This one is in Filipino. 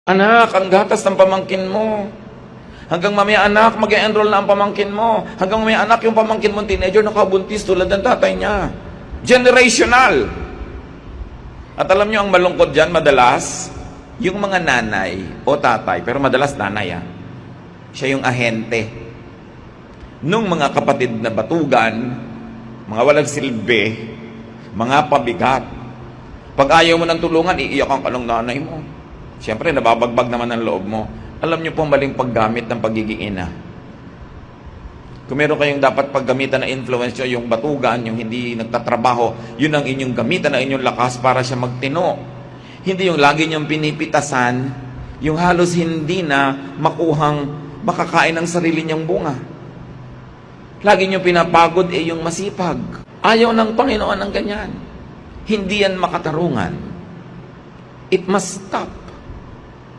Anak, ang gatas ng pamangkin mo. Hanggang mamaya anak, mag-enroll na ang pamangkin mo. Hanggang mamaya anak, yung pamangkin mo teenager, nakabuntis tulad ng tatay niya. Generational. At alam niyo ang malungkot dyan, madalas, yung mga nanay o tatay, pero madalas nanay siya yung ahente. Nung mga kapatid na batugan, mga walang silbi, mga pabigat. Pag ayaw mo ng tulungan, iiyakan ka ng nanay mo. Siyempre, nababagbag naman ang loob mo. Alam niyo po maling paggamit ng pagiging ina. Kung meron kayong dapat paggamitan na influence nyo, yung batugan, yung hindi nagtatrabaho, yun ang inyong gamitan na inyong lakas para siya magtino. Hindi yung lagi niyong pinipitasan, yung halos hindi na makuhang makakain ng sarili niyang bunga. Lagi niyong pinapagod yung masipag. Ayaw ng Panginoon ng ganyan. Hindi yan makatarungan. It must stop.